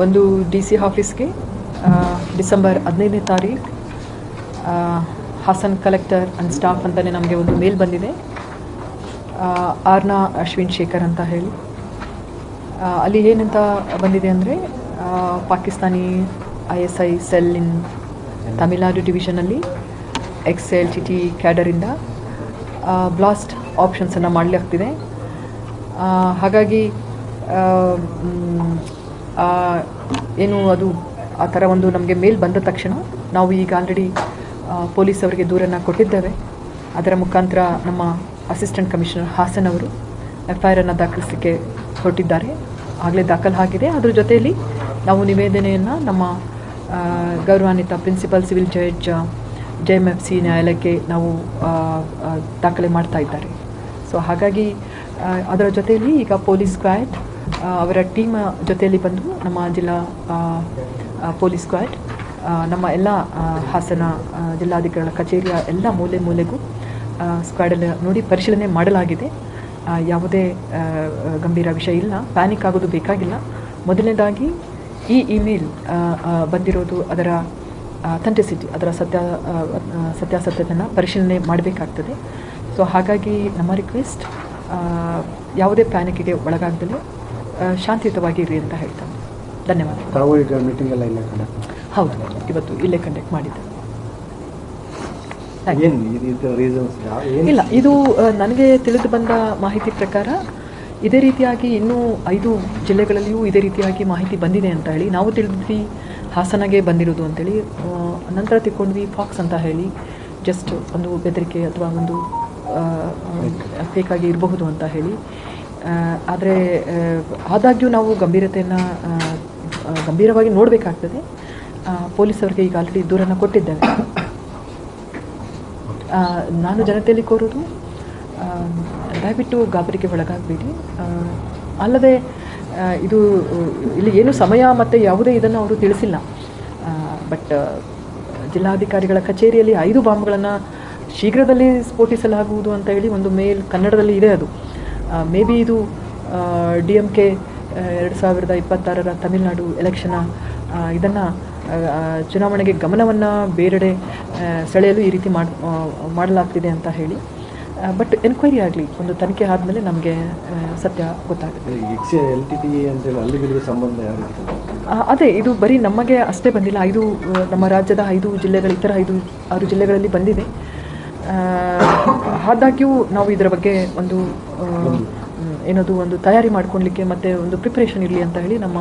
ಒಂದು ಡಿ.ಸಿ ಆಫೀಸ್ಗೆ ಡಿಸೆಂಬರ್ 15ನೇ ತಾರೀಕು ಹಾಸನ್ ಕಲೆಕ್ಟರ್ ಅಂಡ್ ಸ್ಟಾಫ್ ಅಂತಲೇ ನಮಗೆ ಒಂದು ಮೇಲ್ ಬಂದಿದೆ. ಆರ್ನಾ ಅಶ್ವಿನ್ ಶೇಖರ್ ಅಂತ ಹೇಳಿ ಅಲ್ಲಿ ಏನಂತ ಬಂದಿದೆ ಅಂದರೆ Pakistani ISI cell in Tamil Nadu ಡಿವಿಷನಲ್ಲಿ XLTT ಕ್ಯಾಡರಿಂದ blast ಆಪ್ಷನ್ಸನ್ನು ಮಾಡಲಾಗ್ತಿದೆ. ಹಾಗಾಗಿ ಏನು ಅದು ಆ ಥರ ಒಂದು ನಮಗೆ ಮೇಲ್ ಬಂದ ತಕ್ಷಣ ನಾವು ಈಗ ಆಲ್ರೆಡಿ ಪೊಲೀಸ್ ಅವರಿಗೆ ದೂರನ್ನು ಕೊಟ್ಟಿದ್ದೇವೆ. ಅದರ ಮುಖಾಂತರ ನಮ್ಮ ಅಸಿಸ್ಟೆಂಟ್ ಕಮಿಷನರ್ ಹಾಸನ್ ಅವರು FIR ಅನ್ನು ದಾಖಲಿಸಲಿಕ್ಕೆ ಹೊರಟಿದ್ದಾರೆ. ಆಗಲೇ ದಾಖಲು ಆಗಿದೆ. ಅದರ ಜೊತೆಯಲ್ಲಿ ನಾವು ನಿವೇದನೆಯನ್ನು ನಮ್ಮ ಗೌರವಾನ್ವಿತ ಪ್ರಿನ್ಸಿಪಲ್ ಸಿವಿಲ್ ಜಡ್ಜ್ JMFC ನ್ಯಾಯಾಲಯಕ್ಕೆ ನಾವು ದಾಖಲೆ ಮಾಡ್ತಾ ಇದ್ದಾರೆ. ಸೊ ಹಾಗಾಗಿ ಅದರ ಜೊತೆಯಲ್ಲಿ ಈಗ ಪೊಲೀಸ್ ಸ್ಕ್ವಾಡ್ ಅವರ ಟೀಮ್ ಜೊತೆಯಲ್ಲಿ ಬಂದು ನಮ್ಮ ಜಿಲ್ಲಾ ಪೊಲೀಸ್ ಸ್ಕ್ವಾಡ್ ನಮ್ಮ ಎಲ್ಲ ಹಾಸನ ಜಿಲ್ಲಾಧಿಕಾರಿಗಳ ಕಚೇರಿಯ ಎಲ್ಲ ಮೂಲೆಗೂ ಸ್ಕ್ವಾಡಲ್ಲಿ ನೋಡಿ ಪರಿಶೀಲನೆ ಮಾಡಲಾಗಿದೆ. ಯಾವುದೇ ಗಂಭೀರ ವಿಷಯ ಇಲ್ಲ, ಪ್ಯಾನಿಕ್ ಆಗೋದು ಬೇಕಾಗಿಲ್ಲ. ಮೊದಲನೇದಾಗಿ ಈ ಇಮೇಲ್ ಬಂದಿರೋದು ಅದರ ಅಥೆಂಟಿಸಿಟಿ, ಅದರ ಸತ್ಯಾಸತ್ಯತೆಯನ್ನು ಪರಿಶೀಲನೆ ಮಾಡಬೇಕಾಗ್ತದೆ. ಸೊ ಹಾಗಾಗಿ ನಮ್ಮ ರಿಕ್ವೆಸ್ಟ್ ಯಾವುದೇ ಪ್ಯಾನಿಕ್ಗೆ ಒಳಗಾಗದಲ್ಲೇ ಶಾಂತಿಯುತವಾಗಿ ಇರಿ ಅಂತ ಹೇಳ್ತಾರೆ. ಧನ್ಯವಾದ. ತಾವು ಈಗ ಮೀಟಿಂಗ್ ಎಲ್ಲ ಇಲ್ಲೇ ಹೌದು, ಇವತ್ತು ಇಲ್ಲೇ ಕಂಡಕ್ಟ್ ಮಾಡಿದ್ದೆ. ಇಲ್ಲ, ಇದು ನನಗೆ ತಿಳಿದು ಬಂದ ಮಾಹಿತಿ ಪ್ರಕಾರ ಇದೇ ರೀತಿಯಾಗಿ ಇನ್ನೂ 5 ಜಿಲ್ಲೆಗಳಲ್ಲಿಯೂ ಇದೇ ರೀತಿಯಾಗಿ ಮಾಹಿತಿ ಬಂದಿದೆ ಅಂತ ಹೇಳಿ ನಾವು ತಿಳಿದ್ವಿ. ಹಾಸನಗೆ ಬಂದಿರೋದು ಅಂತೇಳಿ ನಂತರ ತಿಳ್ಕೊಂಡ್ವಿ ಫಾಕ್ಸ್ ಅಂತ ಹೇಳಿ ಜಸ್ಟ್ ಒಂದು ಬೆದರಿಕೆ ಅಥವಾ ಒಂದು ಫೇಕಾಗಿ ಇರಬಹುದು ಅಂತ ಹೇಳಿ. ಆದರೆ ಆದಾಗ್ಯೂ ನಾವು ಗಂಭೀರವಾಗಿ ನೋಡಬೇಕಾಗ್ತದೆ. ಪೊಲೀಸವರಿಗೆ ಈಗ ಆಲ್ರೆಡಿ ದೂರನ್ನು ಕೊಟ್ಟಿದ್ದೇವೆ. ನಾನು ಜನತೆಯಲ್ಲಿ ಕೋರೋದು, ದಯವಿಟ್ಟು ಗಾಬರಿಗೆ ಒಳಗಾಗಬೇಡಿ. ಅಲ್ಲದೆ ಇದು ಇಲ್ಲಿ ಏನು ಸಮಯ ಮತ್ತು ಯಾವುದೇ ಇದನ್ನು ಅವರು ತಿಳಿಸಿಲ್ಲ. ಬಟ್ ಜಿಲ್ಲಾಧಿಕಾರಿಗಳ ಕಚೇರಿಯಲ್ಲಿ 5 ಬಾಂಬ್ಗಳನ್ನು ಶೀಘ್ರದಲ್ಲಿ ಸ್ಫೋಟಿಸಲಾಗುವುದು ಅಂತ ಹೇಳಿ ಒಂದು ಮೇಲ್ ಕನ್ನಡದಲ್ಲಿ ಇದೆ. ಅದು ಮೇ ಬಿ ಇದು DMK 2026ರ ತಮಿಳುನಾಡು ಎಲೆಕ್ಷನ್ ಇದನ್ನು ಚುನಾವಣೆಗೆ ಗಮನವನ್ನು ಬೇರೆಡೆ ಸೆಳೆಯಲು ಈ ರೀತಿ ಮಾಡಲಾಗ್ತಿದೆ ಅಂತ ಹೇಳಿ. ಬಟ್ ಎನ್ಕ್ವೈರಿ ಆಗಲಿ, ಒಂದು ತನಿಖೆ ಆದಮೇಲೆ ನಮಗೆ ಸತ್ಯ ಗೊತ್ತಾಗುತ್ತೆ. ಅದೇ, ಇದು ಬರೀ ನಮಗೆ ಅಷ್ಟೇ ಬಂದಿಲ್ಲ. ನಮ್ಮ ರಾಜ್ಯದ 5 ಜಿಲ್ಲೆಗಳು, ಇತರ 5-6 ಜಿಲ್ಲೆಗಳಲ್ಲಿ ಬಂದಿದೆ. ಆದಾಗ್ಯೂ ನಾವು ಇದರ ಬಗ್ಗೆ ಒಂದು ಏನದು ಒಂದು ತಯಾರಿ ಮಾಡ್ಕೊಳ್ಲಿಕ್ಕೆ ಮತ್ತು ಒಂದು ಪ್ರಿಪ್ರೇಷನ್ ಇರಲಿ ಅಂತ ಹೇಳಿ ನಮ್ಮ